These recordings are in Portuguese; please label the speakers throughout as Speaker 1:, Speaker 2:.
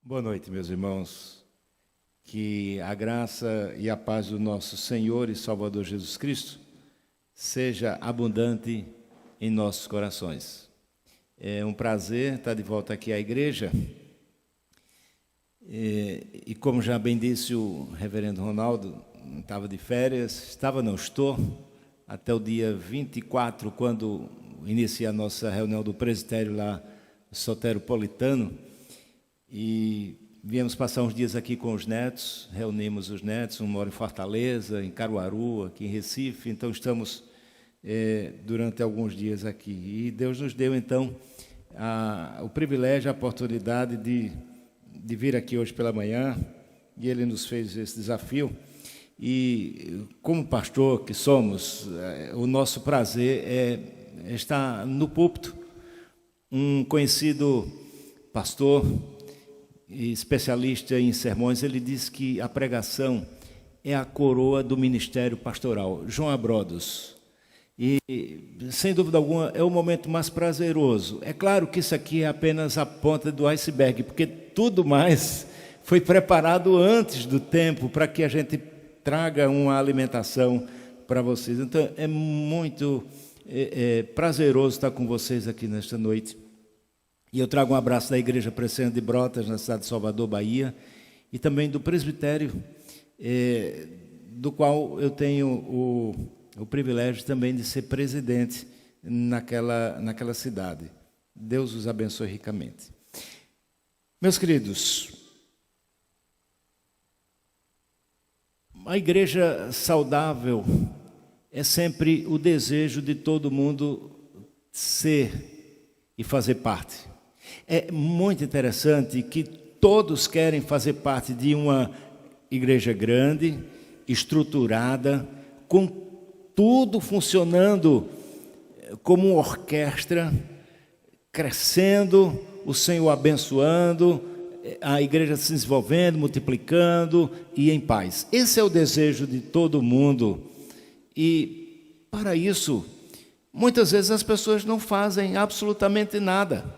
Speaker 1: Boa noite, meus irmãos. Que a graça e a paz do nosso Senhor e Salvador Jesus Cristo seja abundante em nossos corações. É um prazer estar de volta aqui à igreja. E como já bem disse o reverendo Ronaldo, estava de férias, não estou, até o dia 24, quando inicia a nossa reunião do presbitério lá no Soteropolitano. E viemos passar uns dias aqui com os netos, reunimos os netos, um mora em Fortaleza, em Caruaru, aqui em Recife, então estamos durante alguns dias aqui. E Deus nos deu, então, o privilégio, a oportunidade de vir aqui hoje pela manhã, e Ele nos fez esse desafio. E, como pastor que somos, o nosso prazer é estar no púlpito. Um conhecido pastor e especialista em sermões, ele diz que a pregação é a coroa do ministério pastoral. João Abrodos. E, sem dúvida alguma, é o momento mais prazeroso. É claro que isso aqui é apenas a ponta do iceberg, porque tudo mais foi preparado antes do tempo para que a gente traga uma alimentação para vocês. Então, é muito prazeroso estar com vocês aqui nesta noite. E eu trago um abraço da Igreja Presbiteriana de Brotas, na cidade de Salvador, Bahia, e também do presbitério, do qual eu tenho o privilégio também de ser presidente naquela cidade. Deus os abençoe ricamente. Meus queridos, a igreja saudável é sempre o desejo de todo mundo ser e fazer parte. É muito interessante que todos querem fazer parte de uma igreja grande, estruturada, com tudo funcionando como uma orquestra, crescendo, o Senhor abençoando, a igreja se desenvolvendo, multiplicando e em paz. Esse é o desejo de todo mundo. E, para isso, muitas vezes as pessoas não fazem absolutamente nada.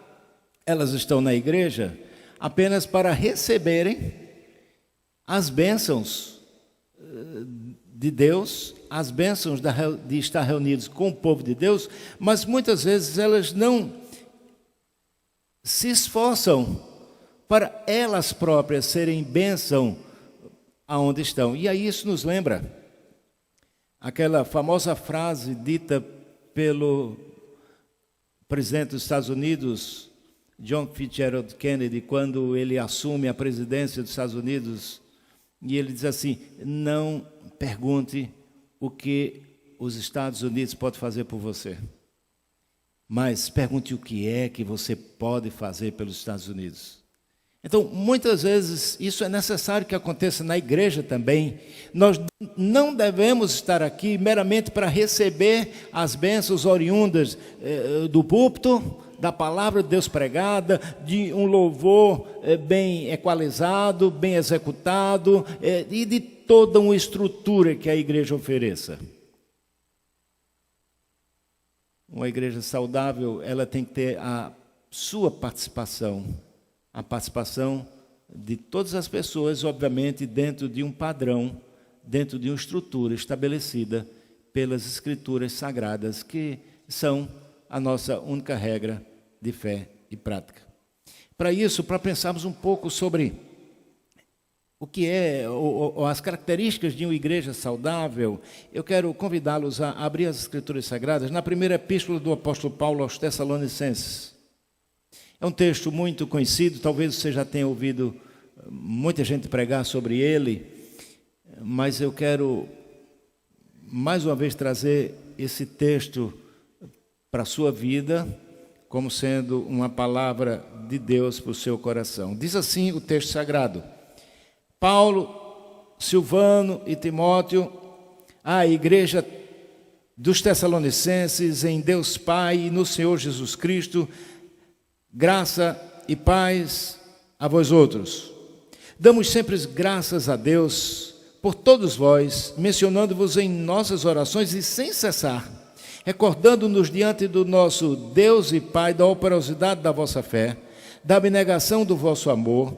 Speaker 1: Elas estão na igreja apenas para receberem as bênçãos de Deus, as bênçãos de estar reunidos com o povo de Deus, mas muitas vezes elas não se esforçam para elas próprias serem bênção aonde estão. E aí isso nos lembra aquela famosa frase dita pelo presidente dos Estados Unidos, John Fitzgerald Kennedy, quando ele assume a presidência dos Estados Unidos, e ele diz assim: não pergunte o que os Estados Unidos podem fazer por você, mas pergunte o que é que você pode fazer pelos Estados Unidos. Então, muitas vezes, isso é necessário que aconteça na igreja também. Nós não devemos estar aqui meramente para receber as bênçãos oriundas do púlpito, da palavra de Deus pregada, de um louvor bem equalizado, bem executado, e de toda uma estrutura que a igreja ofereça. Uma igreja saudável, ela tem que ter a sua participação, a participação de todas as pessoas, obviamente, dentro de um padrão, dentro de uma estrutura estabelecida pelas Escrituras Sagradas, que são a nossa única regra de fé e prática. Para isso, para pensarmos um pouco sobre o que é, ou as características de uma igreja saudável, eu quero convidá-los a abrir as Escrituras Sagradas na primeira epístola do apóstolo Paulo aos Tessalonicenses. É um texto muito conhecido, talvez você já tenha ouvido muita gente pregar sobre ele, mas eu quero mais uma vez trazer esse texto para a sua vida, como sendo uma palavra de Deus para o seu coração. Diz assim o texto sagrado: Paulo, Silvano e Timóteo, à igreja dos Tessalonicenses, em Deus Pai e no Senhor Jesus Cristo, graça e paz a vós outros. Damos sempre graças a Deus por todos vós, mencionando-vos em nossas orações e sem cessar, recordando-nos diante do nosso Deus e Pai da operosidade da vossa fé, da abnegação do vosso amor,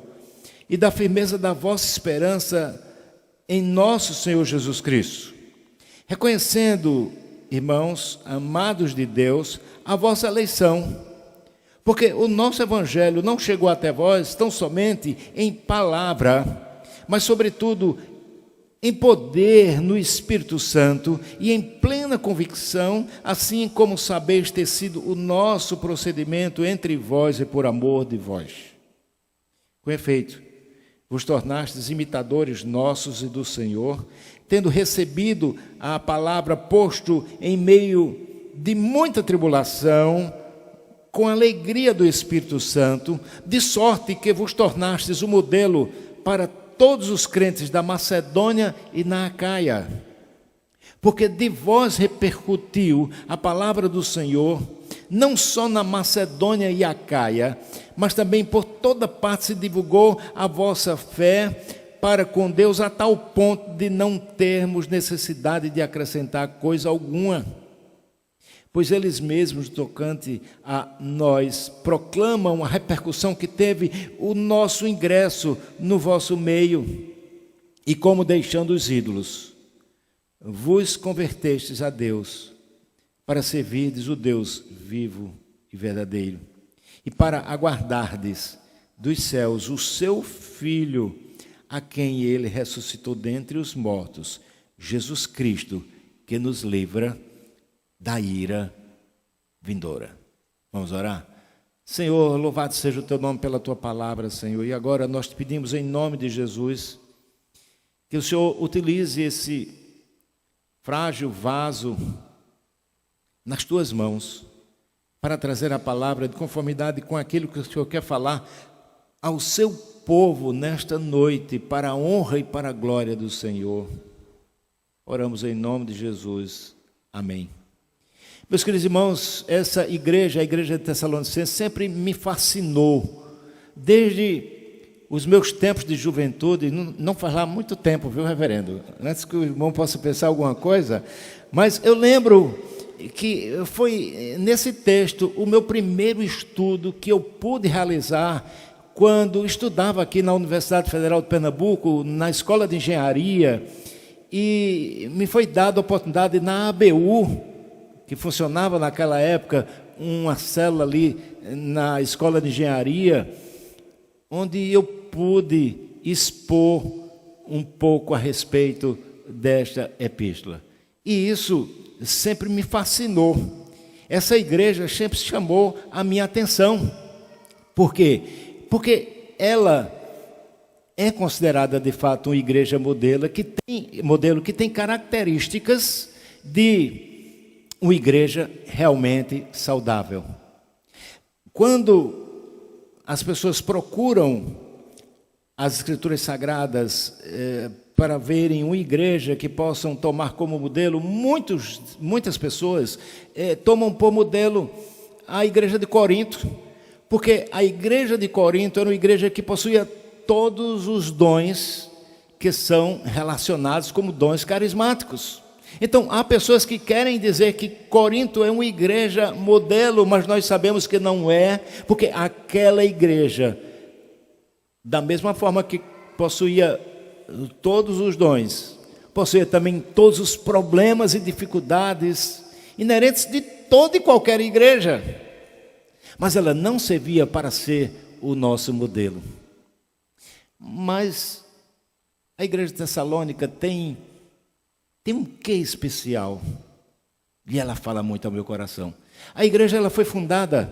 Speaker 1: e da firmeza da vossa esperança em nosso Senhor Jesus Cristo. Reconhecendo, irmãos, amados de Deus, a vossa eleição, porque o nosso evangelho não chegou até vós tão somente em palavra, mas sobretudo em poder no Espírito Santo e em plena convicção, assim como sabeis ter sido o nosso procedimento entre vós e por amor de vós. Com efeito, vos tornastes imitadores nossos e do Senhor, tendo recebido a palavra posto em meio de muita tribulação, com a alegria do Espírito Santo, de sorte que vos tornastes o modelo para todos os crentes da Macedônia e na Acaia. Porque de vós repercutiu a palavra do Senhor, não só na Macedônia e Acaia, mas também por toda parte se divulgou a vossa fé para com Deus, a tal ponto de não termos necessidade de acrescentar coisa alguma. Pois eles mesmos, tocante a nós, proclamam a repercussão que teve o nosso ingresso no vosso meio, e como deixando os ídolos, vos convertestes a Deus, para servirdes o Deus vivo e verdadeiro, e para aguardardes dos céus o seu Filho, a quem ele ressuscitou dentre os mortos, Jesus Cristo, que nos livra da ira vindoura. Vamos orar? Senhor, louvado seja o teu nome pela tua palavra, Senhor. E agora nós te pedimos em nome de Jesus, que o Senhor utilize esse frágil vaso nas tuas mãos, para trazer a palavra de conformidade com aquilo que o Senhor quer falar ao seu povo nesta noite, para a honra e para a glória do Senhor. Oramos em nome de Jesus. Amém. Meus queridos irmãos, essa igreja, a igreja de Tessalonicenses, sempre me fascinou, desde os meus tempos de juventude, não faz lá muito tempo, viu, reverendo? Antes que o irmão possa pensar alguma coisa, mas eu lembro que foi nesse texto o meu primeiro estudo que eu pude realizar quando estudava aqui na Universidade Federal de Pernambuco, na Escola de Engenharia, e me foi dada a oportunidade na ABU, que funcionava naquela época, uma célula ali na Escola de Engenharia, onde eu pude expor um pouco a respeito desta epístola. E isso sempre me fascinou. Essa igreja sempre chamou a minha atenção. Por quê? Porque ela é considerada de fato uma igreja modelo que tem características de uma igreja realmente saudável. Quando as pessoas procuram as Escrituras Sagradas para verem uma igreja que possam tomar como modelo, muitas pessoas tomam por modelo a igreja de Corinto, porque a igreja de Corinto era uma igreja que possuía todos os dons que são relacionados como dons carismáticos. Então, há pessoas que querem dizer que Corinto é uma igreja modelo, mas nós sabemos que não é, porque aquela igreja, da mesma forma que possuía todos os dons, possuía também todos os problemas e dificuldades inerentes de toda e qualquer igreja, mas ela não servia para ser o nosso modelo. Mas a igreja de Tessalônica tem um quê especial, e ela fala muito ao meu coração. A igreja ela foi fundada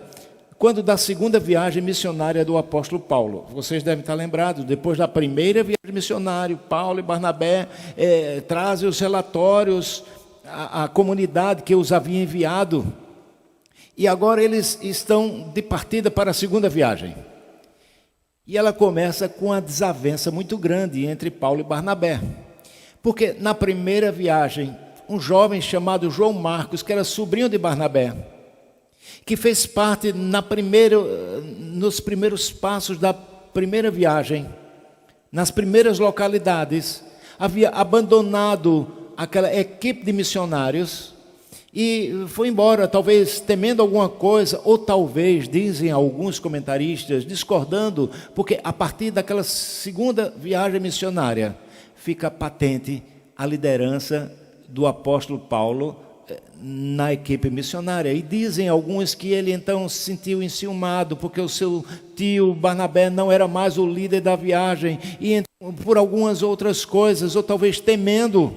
Speaker 1: quando da segunda viagem missionária do apóstolo Paulo. Vocês devem estar lembrados, depois da primeira viagem missionária, Paulo e Barnabé trazem os relatórios à comunidade que os havia enviado, e agora eles estão de partida para a segunda viagem. E ela começa com uma desavença muito grande entre Paulo e Barnabé. Porque na primeira viagem, um jovem chamado João Marcos, que era sobrinho de Barnabé, que fez parte nos primeiros passos da primeira viagem, nas primeiras localidades, havia abandonado aquela equipe de missionários e foi embora, talvez temendo alguma coisa, ou talvez, dizem alguns comentaristas, discordando, porque a partir daquela segunda viagem missionária, fica patente a liderança do apóstolo Paulo na equipe missionária. E dizem alguns que ele então se sentiu enciumado, porque o seu tio Barnabé não era mais o líder da viagem, e então, por algumas outras coisas, ou talvez temendo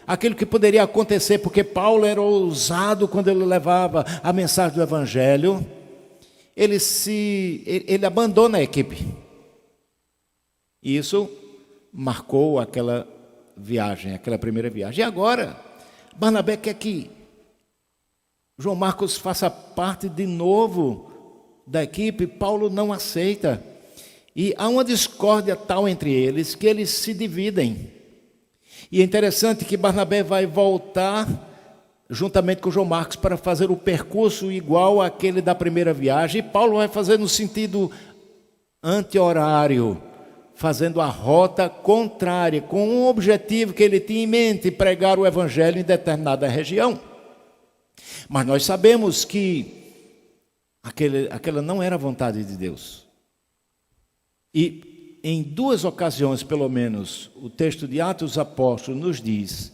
Speaker 1: aquilo que poderia acontecer, porque Paulo era ousado quando ele levava a mensagem do Evangelho, ele abandona a equipe. E isso marcou aquela viagem, aquela primeira viagem. E agora, Barnabé quer que João Marcos faça parte de novo da equipe. Paulo não aceita. E há uma discórdia tal entre eles que eles se dividem. E é interessante que Barnabé vai voltar juntamente com João Marcos para fazer o percurso igual àquele da primeira viagem. E Paulo vai fazer no sentido anti-horário, fazendo a rota contrária, com um objetivo que ele tinha em mente, pregar o evangelho em determinada região. Mas nós sabemos que aquela não era a vontade de Deus. E em duas ocasiões, pelo menos, o texto de Atos dos Apóstolos nos diz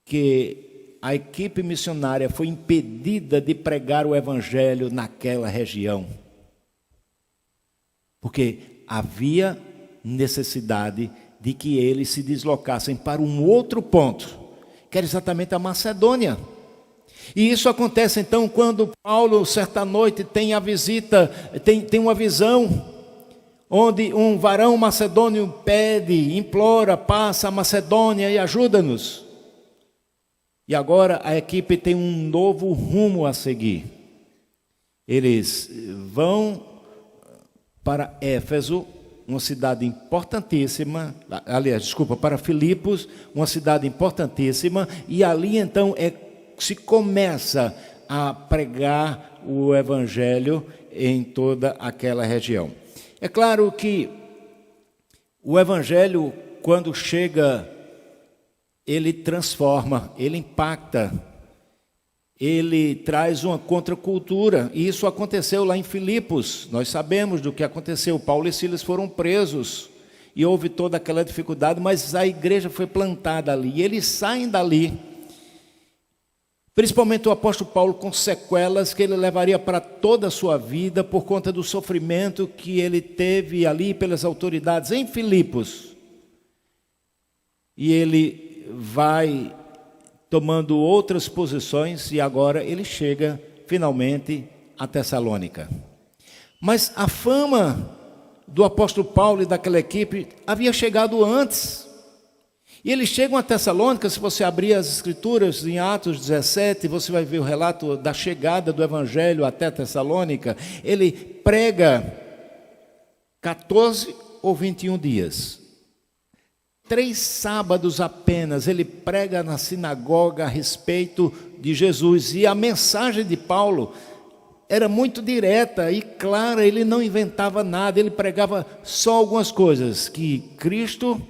Speaker 1: que a equipe missionária foi impedida de pregar o evangelho naquela região, porque havia necessidade de que eles se deslocassem para um outro ponto, que era exatamente a Macedônia. E isso acontece então quando Paulo, certa noite, tem a visita, tem uma visão, onde um varão macedônio pede, implora, passa a Macedônia e ajuda-nos. E agora a equipe tem um novo rumo a seguir. Eles vão para Éfeso, uma cidade importantíssima, para Filipos, uma cidade importantíssima, e ali então se começa a pregar o evangelho em toda aquela região. É claro que o evangelho, quando chega, ele transforma, ele impacta, ele traz uma contracultura, e isso aconteceu lá em Filipos. Nós sabemos do que aconteceu. Paulo e Silas foram presos, e houve toda aquela dificuldade, mas a igreja foi plantada ali, e eles saem dali, principalmente o apóstolo Paulo, com sequelas que ele levaria para toda a sua vida, por conta do sofrimento que ele teve ali pelas autoridades em Filipos. E ele vai tomando outras posições, e agora ele chega finalmente a Tessalônica. Mas a fama do apóstolo Paulo e daquela equipe havia chegado antes. E eles chegam a Tessalônica. Se você abrir as escrituras em Atos 17, você vai ver o relato da chegada do evangelho até Tessalônica. Ele prega 14 ou 21 dias. 3 sábados apenas ele prega na sinagoga a respeito de Jesus. E a mensagem de Paulo era muito direta e clara, ele não inventava nada, ele pregava só algumas coisas: que Cristo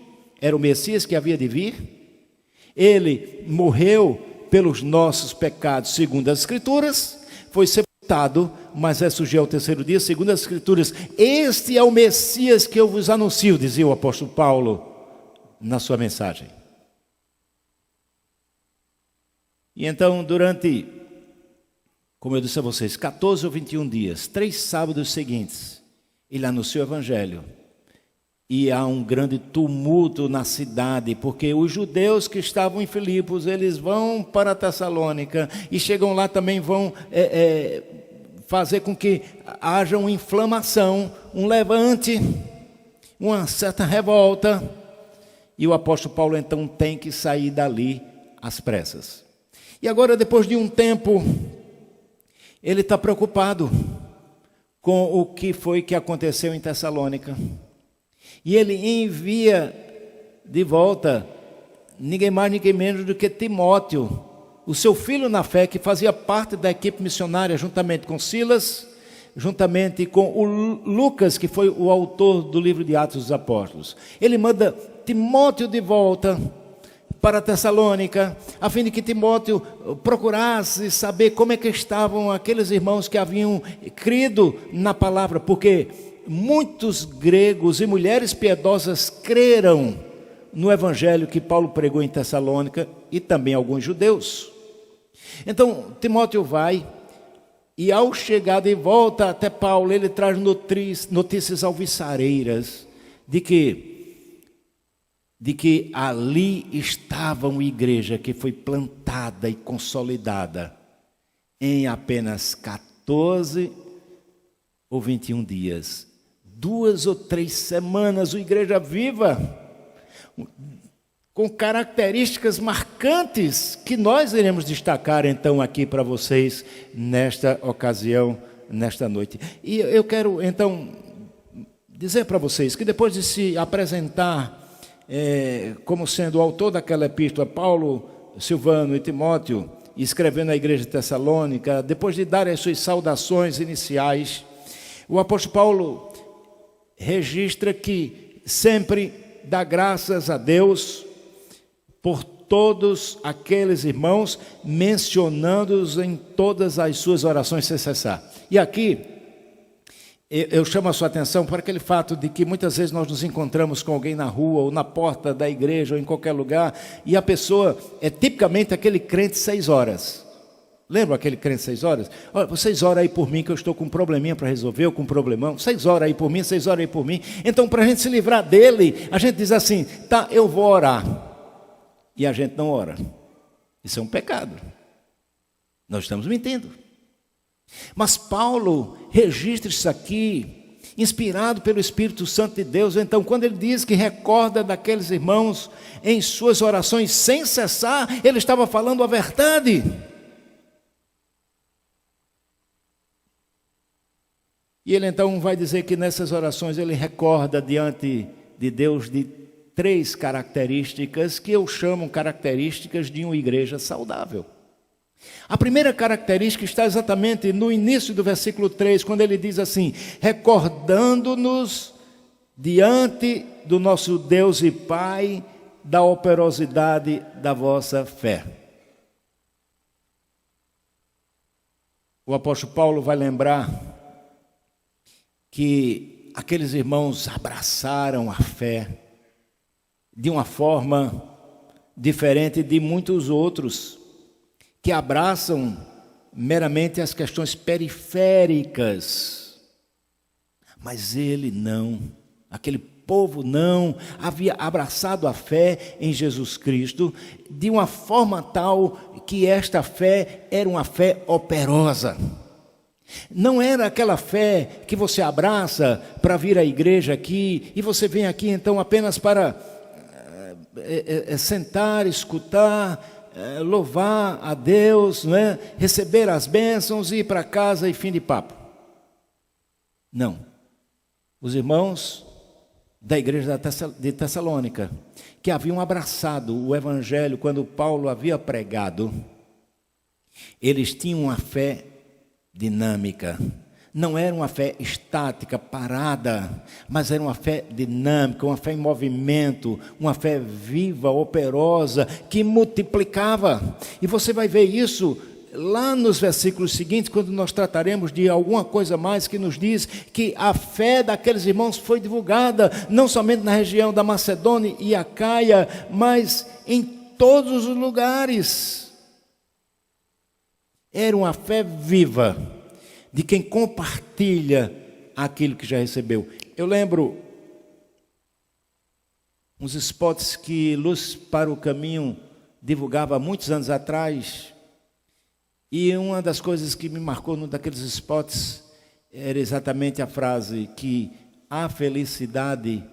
Speaker 1: era o Messias que havia de vir, ele morreu pelos nossos pecados segundo as Escrituras, foi sepultado, mas ressurgiu ao terceiro dia segundo as Escrituras. Este é o Messias que eu vos anuncio, dizia o apóstolo Paulo na sua mensagem. E então, durante, como eu disse a vocês, 14 ou 21 dias, 3 sábados seguintes, ele anunciou o evangelho. E há um grande tumulto na cidade, porque os judeus que estavam em Filipos, eles vão para Tessalônica, e chegam lá também, vão fazer com que haja uma inflamação, um levante, uma certa revolta, e o apóstolo Paulo então tem que sair dali às pressas. E agora, depois de um tempo, ele está preocupado com o que foi que aconteceu em Tessalônica. E ele envia de volta ninguém mais, ninguém menos do que Timóteo, o seu filho na fé, que fazia parte da equipe missionária, juntamente com Silas, juntamente com o Lucas, que foi o autor do livro de Atos dos Apóstolos. Ele manda Timóteo de volta para Tessalônica, a fim de que Timóteo procurasse saber como é que estavam aqueles irmãos que haviam crido na palavra, porque muitos gregos e mulheres piedosas creram no evangelho que Paulo pregou em Tessalônica e também alguns judeus. Então, Timóteo vai e ao chegar de volta até Paulo, ele traz notícias alvissareiras de que ali estava uma igreja que foi plantada e consolidada em apenas 14 ou 21 dias. 2 ou 3 semanas, uma igreja viva, com características marcantes que nós iremos destacar então aqui para vocês nesta ocasião, nesta noite. E eu quero então dizer para vocês que depois de se apresentar como sendo o autor daquela epístola, Paulo, Silvano e Timóteo, escrevendo à igreja de Tessalônica, depois de dar as suas saudações iniciais, o apóstolo Paulo registra que sempre dá graças a Deus por todos aqueles irmãos, mencionando-os em todas as suas orações sem cessar. E aqui eu chamo a sua atenção para aquele fato de que muitas vezes nós nos encontramos com alguém na rua, ou na porta da igreja, ou em qualquer lugar, e a pessoa é tipicamente aquele crente 6 horas. Lembra aquele crente 6 horas? Olha, vocês oram aí por mim, que eu estou com um probleminha para resolver, ou com um problemão. 6 horas aí por mim, 6 horas aí por mim. Então, para a gente se livrar dele, a gente diz assim, tá, eu vou orar. E a gente não ora. Isso é um pecado. Nós estamos mentindo. Mas Paulo registra isso aqui, inspirado pelo Espírito Santo de Deus. Então, quando ele diz que recorda daqueles irmãos em suas orações sem cessar, ele estava falando a verdade. E ele então vai dizer que nessas orações ele recorda diante de Deus de 3 características que eu chamo características de uma igreja saudável. A primeira característica está exatamente no início do versículo 3, quando ele diz assim: recordando-nos diante do nosso Deus e Pai da operosidade da vossa fé. O apóstolo Paulo vai lembrar que aqueles irmãos abraçaram a fé de uma forma diferente de muitos outros, que abraçam meramente as questões periféricas. Mas ele não, aquele povo não, havia abraçado a fé em Jesus Cristo de uma forma tal que esta fé era uma fé operosa. Não era aquela fé que você abraça para vir à igreja aqui, e você vem aqui então apenas para sentar, escutar, louvar a Deus, não é? Receber as bênçãos e ir para casa e fim de papo. Não. Os irmãos da igreja de Tessalônica, que haviam abraçado o evangelho quando Paulo havia pregado, eles tinham uma fé dinâmica. Não era uma fé estática, parada, mas era uma fé dinâmica, uma fé em movimento, uma fé viva, operosa, que multiplicava. E você vai ver isso lá nos versículos seguintes, quando nós trataremos de alguma coisa mais que nos diz que a fé daqueles irmãos foi divulgada, não somente na região da Macedônia e Acaia, mas em todos os lugares. Era uma fé viva de quem compartilha aquilo que já recebeu. Eu lembro uns spots que Luz para o Caminho divulgava há muitos anos atrás, e uma das coisas que me marcou num daqueles spots era exatamente a frase que a felicidade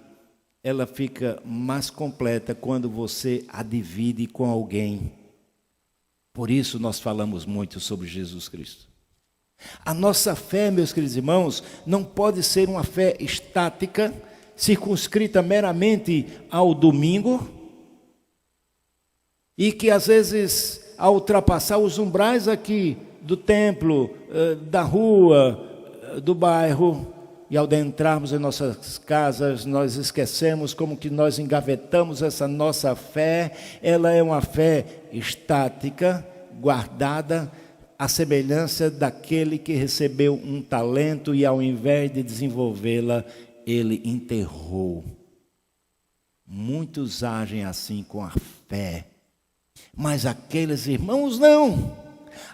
Speaker 1: ela fica mais completa quando você a divide com alguém. Por isso nós falamos muito sobre Jesus Cristo. A nossa fé, meus queridos irmãos, não pode ser uma fé estática, circunscrita meramente ao domingo, e que às vezes, ao ultrapassar os umbrais aqui do templo, da rua, do bairro, e ao adentrarmos em nossas casas, nós esquecemos como que nós engavetamos essa nossa fé. Ela é uma fé estática, guardada, à semelhança daquele que recebeu um talento e ao invés de desenvolvê-la, ele enterrou. Muitos agem assim com a fé, mas aqueles irmãos não.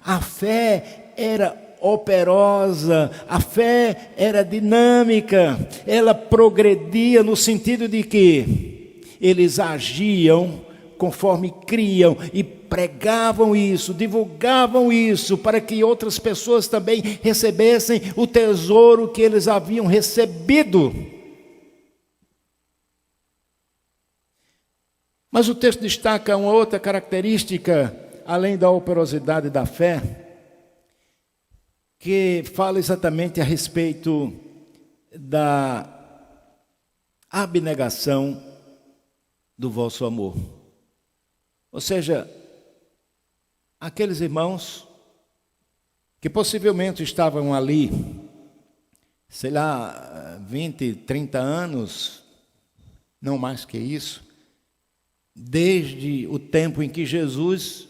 Speaker 1: A fé era operosa, a fé era dinâmica, ela progredia no sentido de que eles agiam conforme criam e pregavam isso, divulgavam isso, para que outras pessoas também recebessem o tesouro que eles haviam recebido. Mas o texto destaca uma outra característica, além da operosidade da fé, que fala exatamente a respeito da abnegação do vosso amor. Ou seja, aqueles irmãos que possivelmente estavam ali, sei lá, 20, 30 anos, não mais que isso, desde o tempo em que Jesus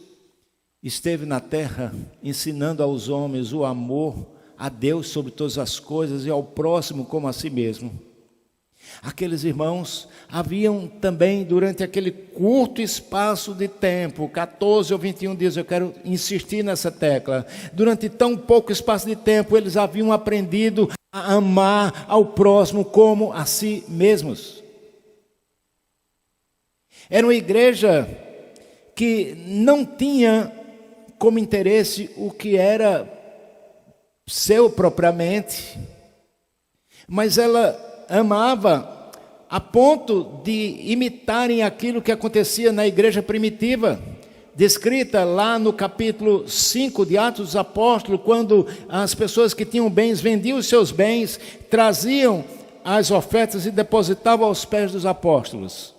Speaker 1: esteve na terra, ensinando aos homens o amor a Deus sobre todas as coisas e ao próximo como a si mesmo. Aqueles irmãos haviam também, durante aquele curto espaço de tempo, 14 ou 21 dias, eu quero insistir nessa tecla, durante tão pouco espaço de tempo, eles haviam aprendido a amar ao próximo como a si mesmos. Era uma igreja que não tinha como interesse o que era seu propriamente, mas ela amava a ponto de imitarem aquilo que acontecia na igreja primitiva, descrita lá no capítulo 5 de Atos dos Apóstolos, quando as pessoas que tinham bens vendiam os seus bens, traziam as ofertas e depositavam aos pés dos apóstolos.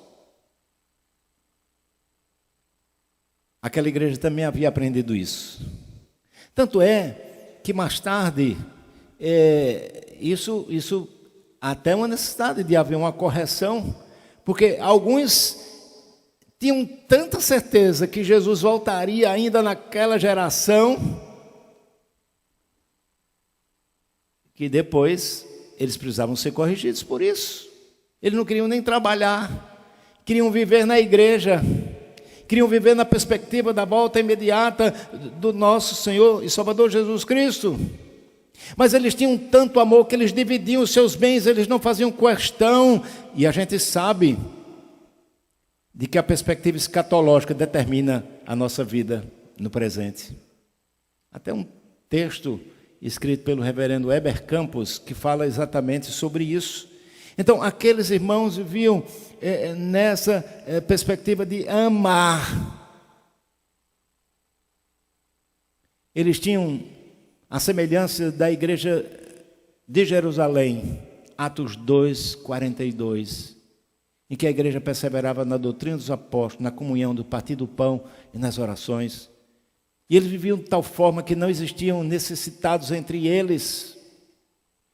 Speaker 1: Aquela igreja também havia aprendido isso. Tanto é que mais tarde, isso até uma necessidade de haver uma correção, porque alguns tinham tanta certeza que Jesus voltaria ainda naquela geração, que depois eles precisavam ser corrigidos por isso. Eles não queriam nem trabalhar, queriam viver na igreja, queriam viver na perspectiva da volta imediata do nosso Senhor e Salvador Jesus Cristo. Mas eles tinham tanto amor que eles dividiam os seus bens, eles não faziam questão. E a gente sabe de que a perspectiva escatológica determina a nossa vida no presente. Até um texto escrito pelo reverendo Heber Campos que fala exatamente sobre isso. Então, aqueles irmãos viviam nessa perspectiva de amar. Eles tinham a semelhança da igreja de Jerusalém, Atos 2, 42, em que a igreja perseverava na doutrina dos apóstolos, na comunhão, do partir do pão e nas orações. E eles viviam de tal forma que não existiam necessitados entre eles.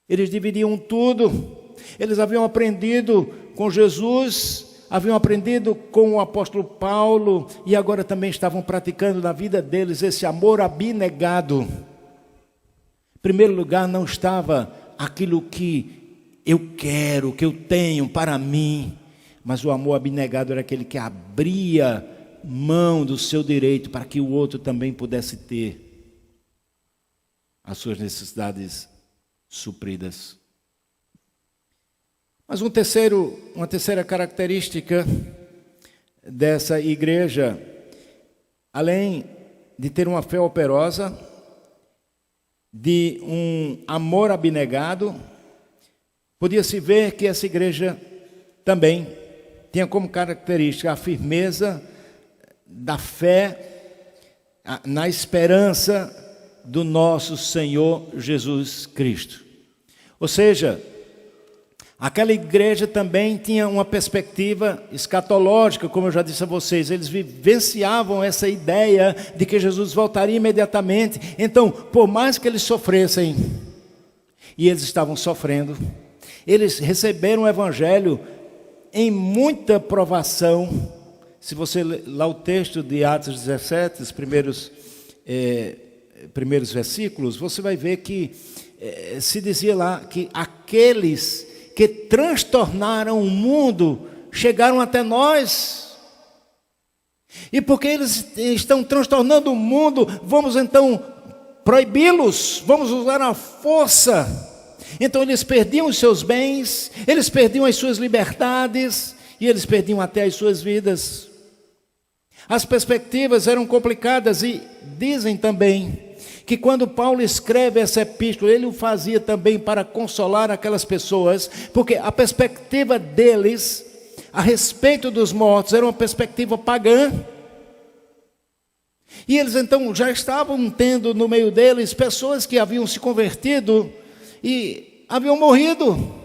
Speaker 1: Eles dividiam tudo. Eles haviam aprendido com Jesus, haviam aprendido com o apóstolo Paulo, e agora também estavam praticando na vida deles esse amor abnegado. Em primeiro lugar, não estava aquilo que eu quero, que eu tenho para mim, mas o amor abnegado era aquele que abria mão do seu direito para que o outro também pudesse ter as suas necessidades supridas. Mas uma terceira característica dessa igreja, além de ter uma fé operosa, de um amor abnegado, podia-se ver que essa igreja também tinha como característica a firmeza da fé na esperança do nosso Senhor Jesus Cristo. Ou seja, aquela igreja também tinha uma perspectiva escatológica, como eu já disse a vocês. Eles vivenciavam essa ideia de que Jesus voltaria imediatamente. Então, por mais que eles sofressem, e eles estavam sofrendo, Eles receberam o evangelho em muita provação. Se você ler lá o texto de Atos 17, os primeiros versículos, você vai ver que se dizia lá que aqueles que transtornaram o mundo chegaram até nós. E porque eles estão transtornando o mundo, vamos então proibi-los, vamos usar a força. Então eles perdiam os seus bens, eles perdiam as suas liberdades e eles perdiam até as suas vidas. As perspectivas eram complicadas e dizem também que quando Paulo escreve essa epístola, ele o fazia também para consolar aquelas pessoas, porque a perspectiva deles a respeito dos mortos era uma perspectiva pagã. E eles então já estavam tendo no meio deles pessoas que haviam se convertido e haviam morrido.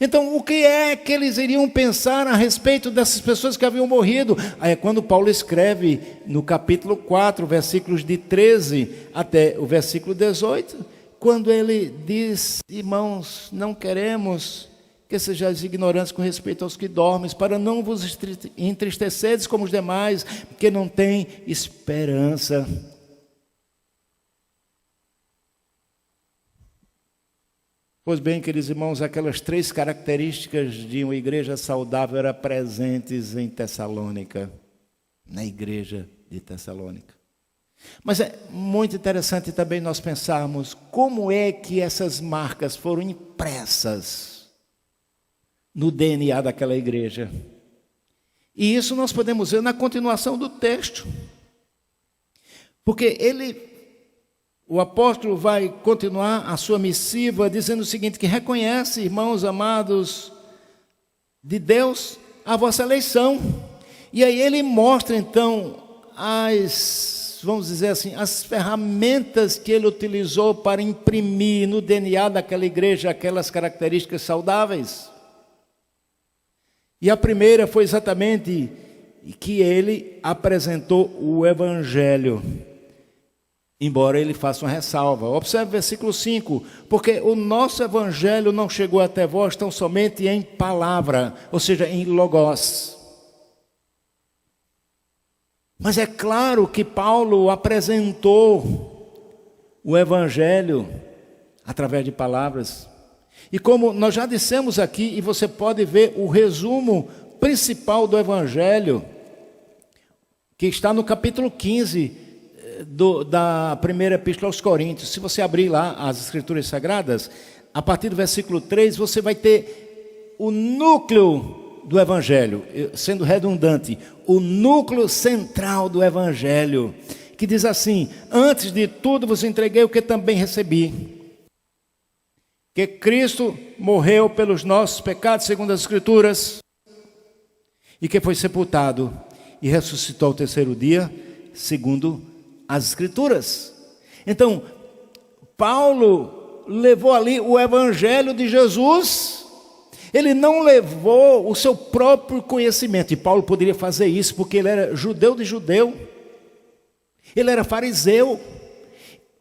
Speaker 1: Então, o que é que eles iriam pensar a respeito dessas pessoas que haviam morrido? Aí é quando Paulo escreve no capítulo 4, versículos de 13 até o versículo 18, quando ele diz: irmãos, não queremos que sejais ignorantes com respeito aos que dormem, para não vos entristeceres como os demais, porque não têm esperança. Pois bem, queridos irmãos, aquelas 3 características de uma igreja saudável eram presentes em Tessalônica, na igreja de Tessalônica. Mas é muito interessante também nós pensarmos como é que essas marcas foram impressas no DNA daquela igreja. E isso nós podemos ver na continuação do texto. Porque o apóstolo vai continuar a sua missiva dizendo o seguinte, que reconhece, irmãos amados de Deus, a vossa eleição. E aí ele mostra então vamos dizer assim, as ferramentas que ele utilizou para imprimir no DNA daquela igreja aquelas características saudáveis. E a primeira foi exatamente que ele apresentou o evangelho. Embora ele faça uma ressalva. Observe o versículo 5. Porque o nosso evangelho não chegou até vós tão somente em palavra, ou seja, em logos. Mas é claro que Paulo apresentou o evangelho através de palavras. E como nós já dissemos aqui, e você pode ver o resumo principal do evangelho, que está no capítulo 15 da primeira epístola aos Coríntios. Se você abrir lá as Escrituras Sagradas, a partir do versículo 3, você vai ter o núcleo do Evangelho, sendo redundante, o núcleo central do Evangelho, que diz assim: antes de tudo vos entreguei o que também recebi, que Cristo morreu pelos nossos pecados, segundo as Escrituras, e que foi sepultado e ressuscitou ao terceiro dia, segundo as Escrituras. Então, Paulo levou ali o evangelho de Jesus. Ele não levou o seu próprio conhecimento, e Paulo poderia fazer isso porque ele era judeu de judeu, ele era fariseu.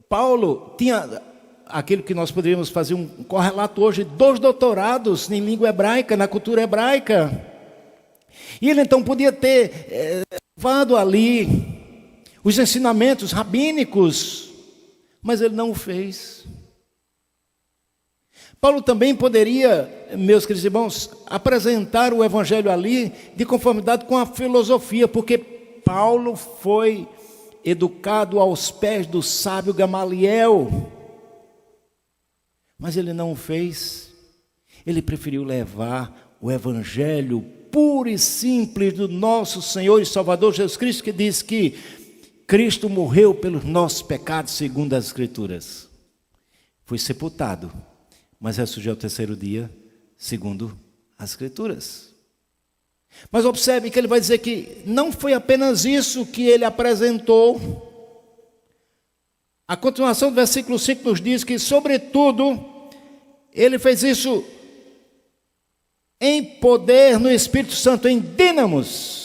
Speaker 1: Paulo tinha aquilo que nós poderíamos fazer um correlato hoje, 2 doutorados em língua hebraica, na cultura hebraica, e ele então podia ter levado ali os ensinamentos rabínicos, mas ele não o fez. Paulo também poderia, meus queridos irmãos, apresentar o evangelho ali de conformidade com a filosofia, porque Paulo foi educado aos pés do sábio Gamaliel, mas ele não o fez. Ele preferiu levar o evangelho puro e simples do nosso Senhor e Salvador Jesus Cristo, que diz que Cristo morreu pelos nossos pecados, segundo as Escrituras. Foi sepultado, mas ressurgiu ao terceiro dia, segundo as Escrituras. Mas observe que ele vai dizer que não foi apenas isso que ele apresentou. A continuação do versículo 5 nos diz que, sobretudo, ele fez isso em poder no Espírito Santo, em dínamos.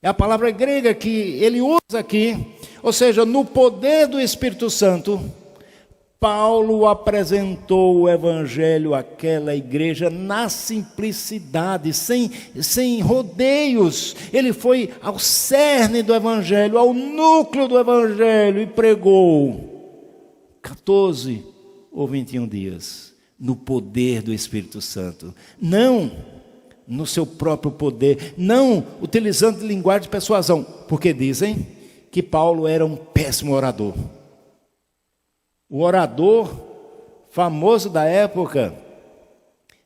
Speaker 1: É a palavra grega que ele usa aqui, ou seja, no poder do Espírito Santo, Paulo apresentou o evangelho àquela igreja na simplicidade, sem rodeios. Ele foi ao cerne do evangelho, ao núcleo do evangelho e pregou 14 ou 21 dias no poder do Espírito Santo. Não no seu próprio poder, não utilizando linguagem de persuasão, porque dizem que Paulo era um péssimo orador. O orador famoso da época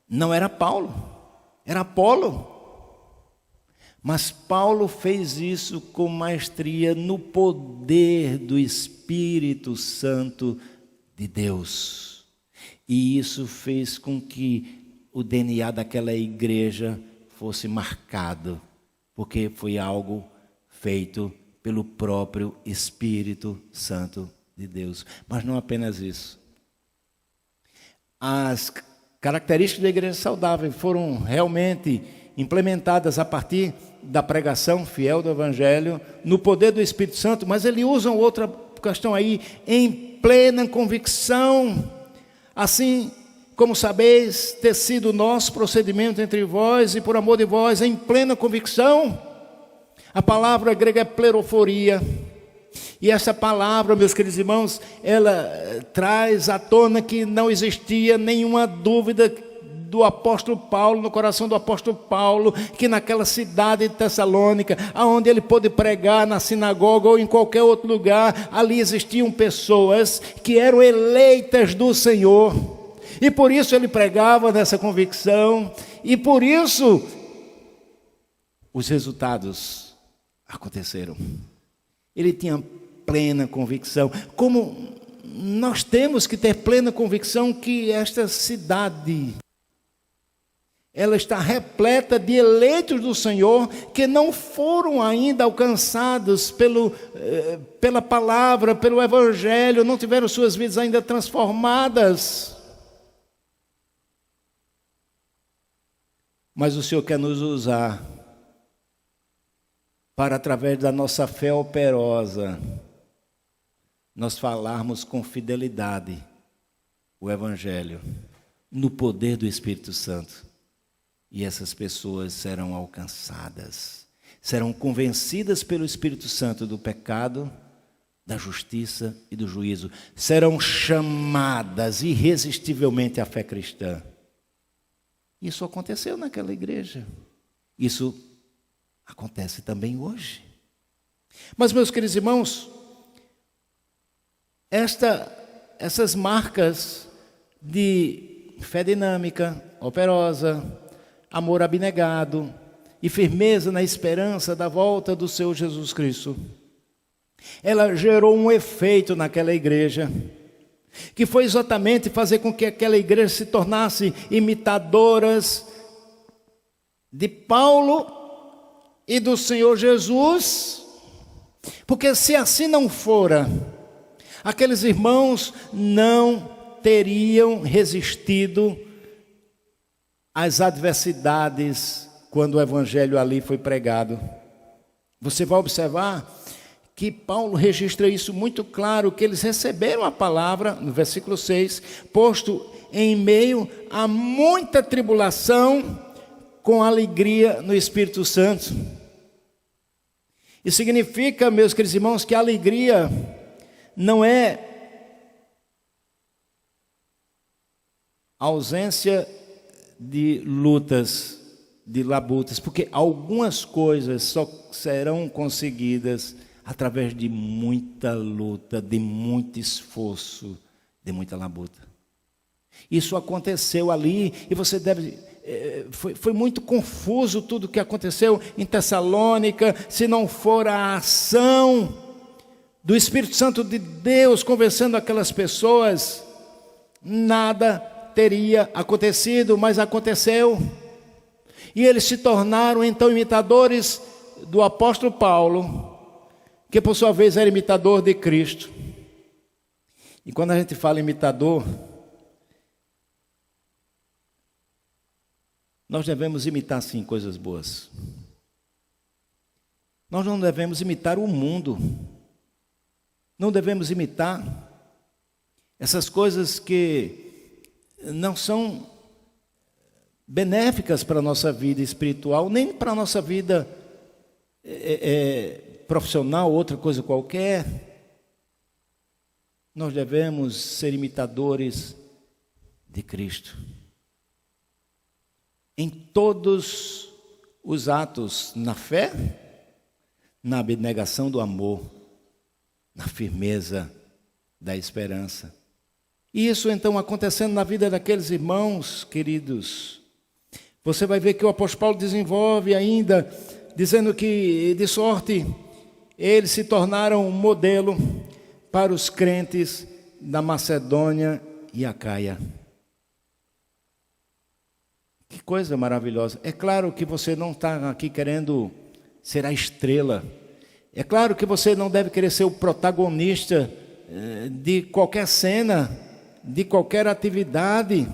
Speaker 1: não era Paulo, era Apolo. Mas Paulo fez isso com maestria no poder do Espírito Santo de Deus. E isso fez com que o DNA daquela igreja fosse marcado, porque foi algo feito pelo próprio Espírito Santo de Deus. Mas não apenas isso. As características da igreja saudável foram realmente implementadas a partir da pregação fiel do Evangelho, no poder do Espírito Santo, mas ele usa outra questão aí, em plena convicção, assim como sabeis ter sido o nosso procedimento entre vós e por amor de vós, em plena convicção. A palavra grega é pleroforia. E essa palavra, meus queridos irmãos, ela traz à tona que não existia nenhuma dúvida do apóstolo Paulo, no coração do apóstolo Paulo, que naquela cidade de Tessalônica, aonde ele pôde pregar na sinagoga ou em qualquer outro lugar, ali existiam pessoas que eram eleitas do Senhor. E por isso ele pregava nessa convicção, e por isso os resultados aconteceram. Ele tinha plena convicção, como nós temos que ter plena convicção que esta cidade, ela está repleta de eleitos do Senhor que não foram ainda alcançados pela palavra, pelo Evangelho, não tiveram suas vidas ainda transformadas. Mas o Senhor quer nos usar para, através da nossa fé operosa, nós falarmos com fidelidade o Evangelho, no poder do Espírito Santo. E essas pessoas serão alcançadas, serão convencidas pelo Espírito Santo do pecado, da justiça e do juízo. Serão chamadas irresistivelmente à fé cristã. Isso aconteceu naquela igreja. Isso acontece também hoje. Mas, meus queridos irmãos, essas marcas de fé dinâmica, operosa, amor abnegado e firmeza na esperança da volta do Senhor Jesus Cristo, ela gerou um efeito naquela igreja, que foi exatamente fazer com que aquela igreja se tornasse imitadoras de Paulo e do Senhor Jesus, porque se assim não fora, aqueles irmãos não teriam resistido às adversidades quando o Evangelho ali foi pregado. Você vai observar que Paulo registra isso muito claro, que eles receberam a palavra, no versículo 6, posto em meio a muita tribulação, com alegria no Espírito Santo. Isso significa, meus queridos irmãos, que a alegria não é ausência de lutas, de labutas, porque algumas coisas só serão conseguidas através de muita luta, de muito esforço, de muita labuta. Isso aconteceu ali, e você deve... Foi muito confuso tudo o que aconteceu em Tessalônica, se não for a ação do Espírito Santo de Deus convencendo aquelas pessoas, nada teria acontecido, mas aconteceu. E eles se tornaram então imitadores do apóstolo Paulo, que por sua vez era imitador de Cristo. E quando a gente fala imitador, nós devemos imitar sim coisas boas. Nós não devemos imitar o mundo. Não devemos imitar essas coisas que não são benéficas para a nossa vida espiritual, nem para a nossa vida profissional, outra coisa qualquer. Nós devemos ser imitadores de Cristo em todos os atos, na fé, na abnegação do amor, na firmeza da esperança. E isso então acontecendo na vida daqueles irmãos queridos, você vai ver que o apóstolo Paulo desenvolve ainda, dizendo que de sorte eles se tornaram um modelo para os crentes da Macedônia e Acaia. Que coisa maravilhosa. É claro que você não está aqui querendo ser a estrela. É claro que você não deve querer ser o protagonista de qualquer cena, de qualquer atividade.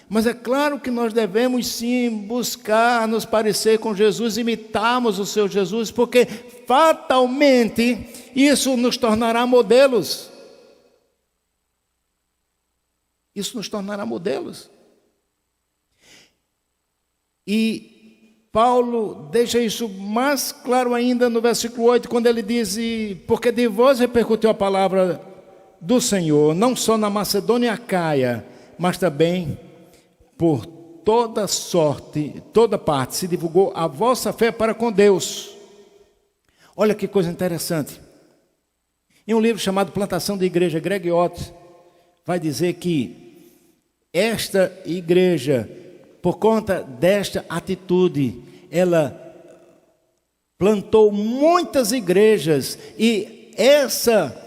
Speaker 1: Mas é claro que nós devemos sim buscar nos parecer com Jesus, imitarmos o seu Jesus, porque fatalmente isso nos tornará modelos. Isso nos tornará modelos. E Paulo deixa isso mais claro ainda no versículo 8, quando ele diz: porque de vós repercutiu a palavra do Senhor, não só na Macedônia e Acaia, mas também por toda sorte, toda parte, se divulgou a vossa fé para com Deus. Olha que coisa interessante. Em um livro chamado Plantação de Igreja, Greg Ott vai dizer que esta igreja, por conta desta atitude, ela plantou muitas igrejas, e essa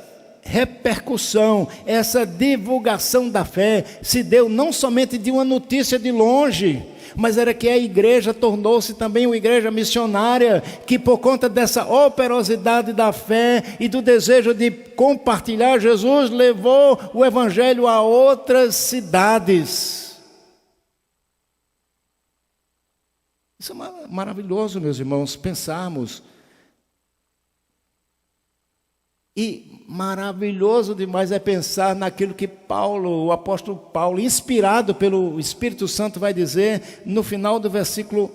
Speaker 1: repercussão, essa divulgação da fé se deu não somente de uma notícia de longe, mas era que a igreja tornou-se também uma igreja missionária, que por conta dessa operosidade da fé e do desejo de compartilhar Jesus, levou o evangelho a outras cidades. Isso é maravilhoso, meus irmãos, pensarmos. E maravilhoso demais é pensar naquilo que Paulo, o apóstolo Paulo, inspirado pelo Espírito Santo, vai dizer no final do versículo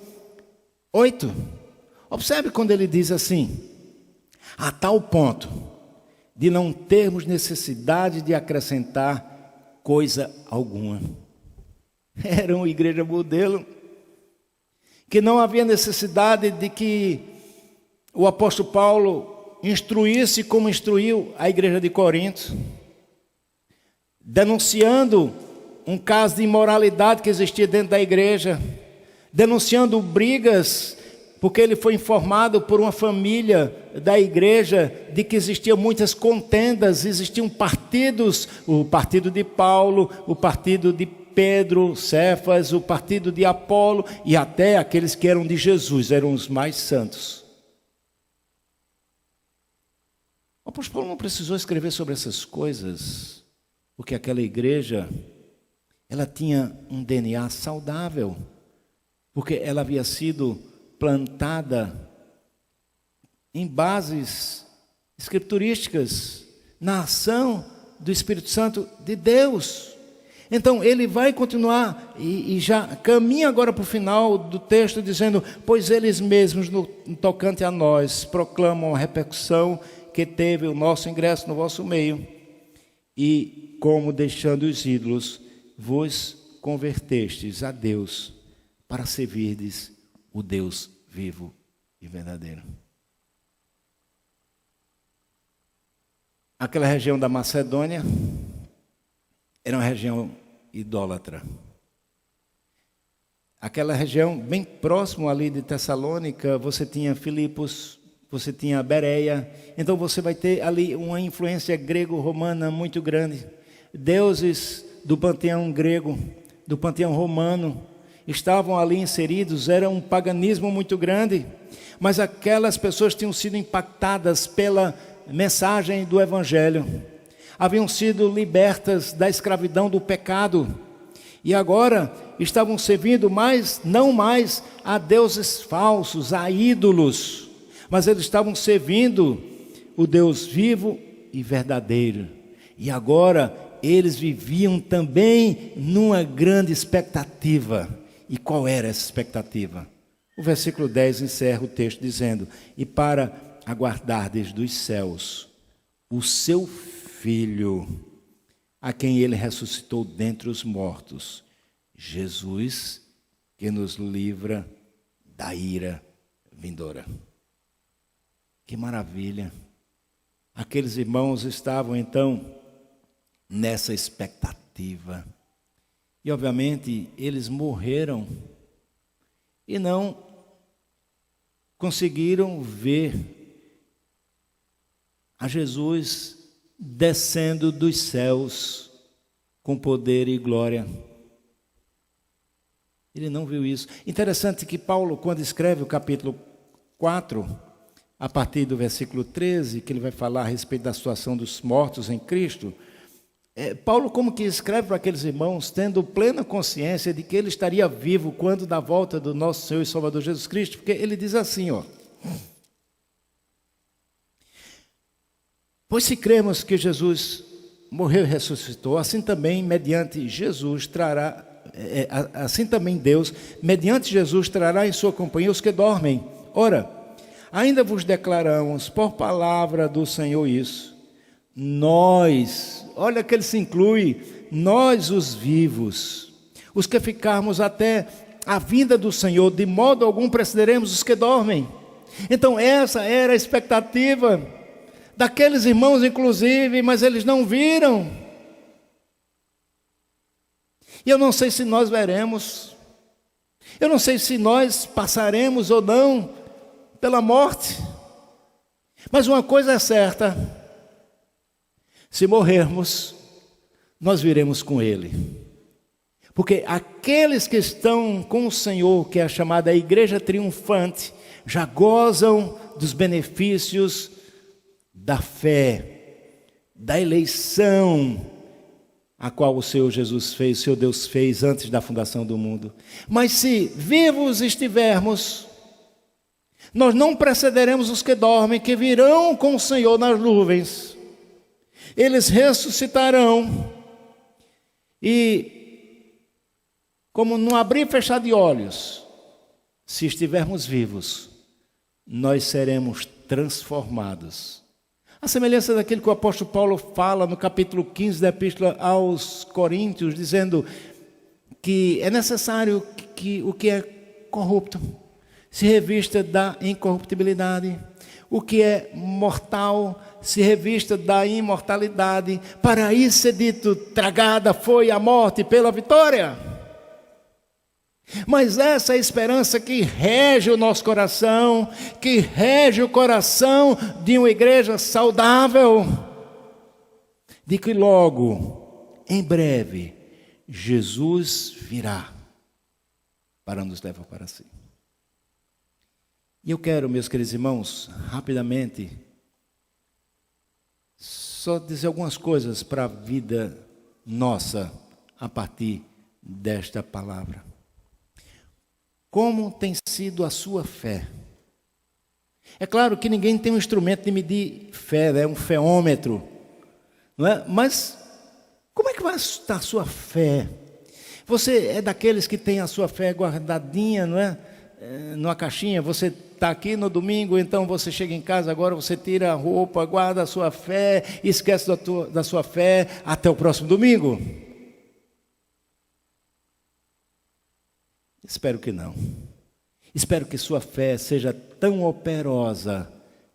Speaker 1: 8. Observe quando ele diz assim: a tal ponto de não termos necessidade de acrescentar coisa alguma. Era uma igreja modelo, que não havia necessidade de que o apóstolo Paulo instruísse como instruiu a igreja de Corinto, denunciando um caso de imoralidade que existia dentro da igreja, denunciando brigas, porque ele foi informado por uma família da igreja de que existiam muitas contendas, existiam partidos, o partido de Paulo, o partido de Pedro, Cefas, o partido de Apolo, e até aqueles que eram de Jesus, eram os mais santos. O apóstolo Paulo não precisou escrever sobre essas coisas, porque aquela igreja, ela tinha um DNA saudável, porque ela havia sido plantada em bases escriturísticas, na ação do Espírito Santo de Deus. Então ele vai continuar e já caminha agora para o final do texto, dizendo: pois eles mesmos, no tocante a nós, proclamam a repercussão que teve o nosso ingresso no vosso meio, e como deixando os ídolos, vos convertestes a Deus, para servirdes o Deus vivo e verdadeiro. Aquela região da Macedônia era uma região idólatra. Aquela região bem próximo ali de Tessalônica, você tinha Filipos, você tinha Bereia, então você vai ter ali uma influência grego-romana muito grande. Deuses do panteão grego, do panteão romano, estavam ali inseridos, era um paganismo muito grande, mas aquelas pessoas tinham sido impactadas pela mensagem do Evangelho, haviam sido libertas da escravidão do pecado, e agora estavam servindo não mais a deuses falsos, a ídolos, mas eles estavam servindo o Deus vivo e verdadeiro. E agora eles viviam também numa grande expectativa. E qual era essa expectativa? O versículo 10 encerra o texto dizendo: e para aguardardes dos céus o seu Filho, a quem ele ressuscitou dentre os mortos, Jesus, que nos livra da ira vindoura. Que maravilha! Aqueles irmãos estavam então nessa expectativa. E obviamente eles morreram e não conseguiram ver a Jesus descendo dos céus com poder e glória. Ele não viu isso. Interessante que Paulo, quando escreve o capítulo 4, a partir do versículo 13, que ele vai falar a respeito da situação dos mortos em Cristo, Paulo como que escreve para aqueles irmãos, tendo plena consciência de que ele estaria vivo quando da volta do nosso Senhor e Salvador Jesus Cristo, porque ele diz assim, ó: pois se cremos que Jesus morreu e ressuscitou, assim também Deus, mediante Jesus, trará em sua companhia os que dormem. Ora, ainda vos declaramos por palavra do Senhor isso, nós, olha que ele se inclui, nós os vivos, os que ficarmos até a vinda do Senhor, de modo algum precederemos os que dormem. Então essa era a expectativa daqueles irmãos inclusive, mas eles não viram. E eu não sei se nós veremos, eu não sei se nós passaremos ou não pela morte, mas uma coisa é certa: se morrermos, nós viremos com Ele. Porque aqueles que estão com o Senhor, que é a chamada igreja triunfante, já gozam dos benefícios da fé, da eleição, a qual o Senhor Jesus fez, o Senhor Deus fez antes da fundação do mundo. Mas se vivos estivermos, nós não precederemos os que dormem, que virão com o Senhor nas nuvens. Eles ressuscitarão e, como num abrir e fechar de olhos, se estivermos vivos, nós seremos transformados. A semelhança daquilo que o apóstolo Paulo fala no capítulo 15 da Epístola aos Coríntios, dizendo que é necessário que o que é corrupto se revista da incorruptibilidade, o que é mortal se revista da imortalidade. Para isso é dito: tragada foi a morte pela vitória. Mas essa é a esperança que rege o nosso coração, que rege o coração de uma igreja saudável, de que logo, em breve, Jesus virá para nos levar para si. E eu quero, meus queridos irmãos, rapidamente, só dizer algumas coisas para a vida nossa a partir desta palavra. Como tem sido a sua fé? É claro que ninguém tem um instrumento de medir fé, né? Um feômetro, não é? Mas como é que vai estar a sua fé? Você é daqueles que tem a sua fé guardadinha, não é? Numa caixinha. Você está aqui no domingo, então você chega em casa, agora você tira a roupa, guarda a sua fé, esquece da sua fé até o próximo domingo? Espero que não. Espero que sua fé seja tão operosa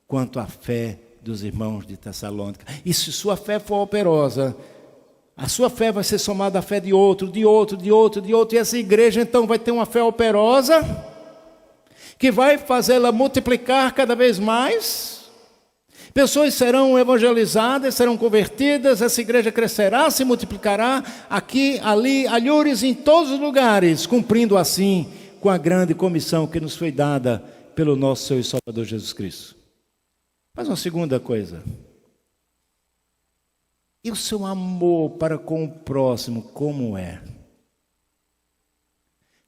Speaker 1: quanto a fé dos irmãos de Tessalônica. E se sua fé for operosa, a sua fé vai ser somada à fé de outro, e essa igreja então vai ter uma fé operosa, que vai fazê-la multiplicar cada vez mais. Pessoas serão evangelizadas, serão convertidas, essa igreja crescerá, se multiplicará, aqui, ali, alhures, em todos os lugares, cumprindo assim com a grande comissão que nos foi dada pelo nosso Senhor e Salvador Jesus Cristo. Mas uma segunda coisa: e o seu amor para com o próximo, como é?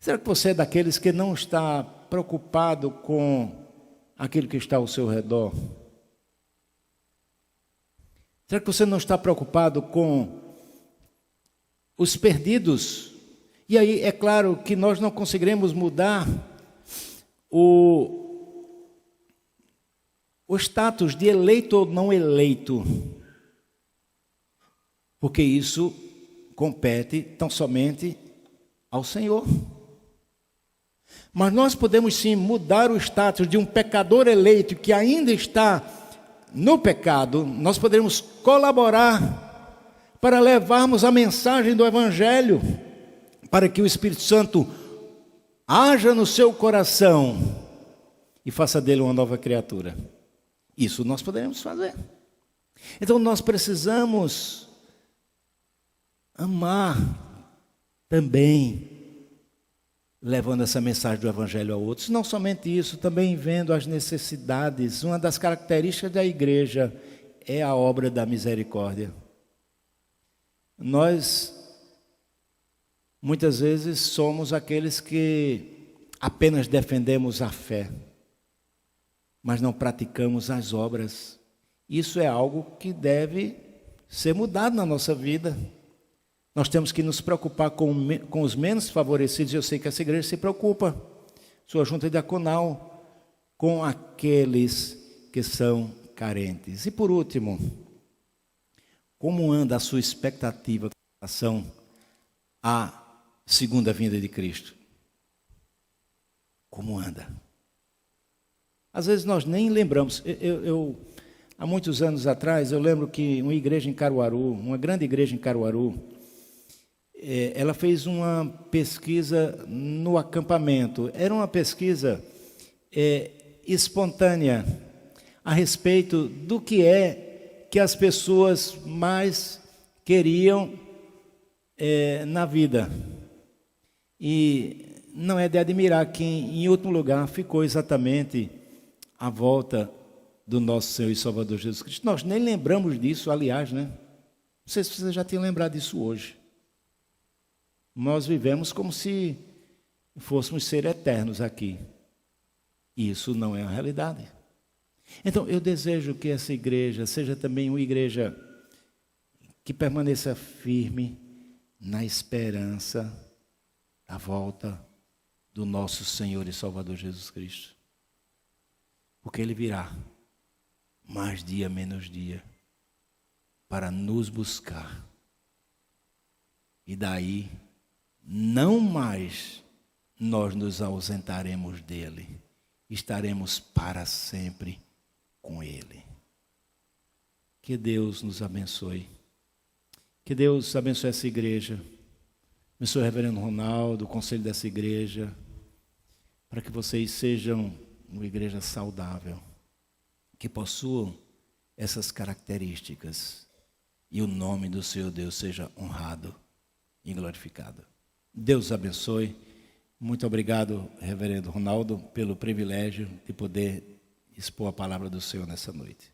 Speaker 1: Será que você é daqueles que não está preocupado com aquilo que está ao seu redor? Será que você não está preocupado com os perdidos. E aí é claro que nós não conseguiremos mudar o status de eleito ou não eleito, porque isso compete tão somente ao Senhor. Mas nós podemos sim mudar o status de um pecador eleito que ainda está no pecado. Nós poderemos colaborar para levarmos a mensagem do Evangelho, para que o Espírito Santo haja no seu coração e faça dele uma nova criatura. Isso nós poderemos fazer. Então nós precisamos amar também, levando essa mensagem do Evangelho a outros. Não somente isso, também vendo as necessidades. Uma das características da igreja é a obra da misericórdia. Nós, muitas vezes, somos aqueles que apenas defendemos a fé, mas não praticamos as obras. Isso é algo que deve ser mudado na nossa vida. Nós temos que nos preocupar com os menos favorecidos. Eu sei que essa igreja se preocupa, sua junta diaconal, com aqueles que são carentes. E por último, como anda a sua expectativa com relação à segunda vinda de Cristo? Como anda? Às vezes nós nem lembramos. Há muitos anos atrás, eu lembro que uma igreja em Caruaru, uma grande igreja em Caruaru, ela fez uma pesquisa no acampamento. Era uma pesquisa espontânea a respeito do que as pessoas mais queriam na vida. E não é de admirar que em último lugar ficou exatamente a volta do nosso Senhor e Salvador Jesus Cristo. Nós nem lembramos disso, aliás, né? Não sei se você já tinha lembrado disso hoje. Nós vivemos como se fôssemos ser eternos aqui. E isso não é a realidade. Então, eu desejo que essa igreja seja também uma igreja que permaneça firme na esperança da volta do nosso Senhor e Salvador Jesus Cristo. Porque Ele virá, mais dia menos dia, para nos buscar. E daí, não mais nós nos ausentaremos dele, estaremos para sempre com ele. Que Deus nos abençoe. Que Deus abençoe essa igreja. Abençoe o reverendo Ronaldo, o conselho dessa igreja, para que vocês sejam uma igreja saudável, que possuam essas características e o nome do Senhor Deus seja honrado e glorificado. Deus abençoe. Muito obrigado, reverendo Ronaldo, pelo privilégio de poder expor a palavra do Senhor nessa noite.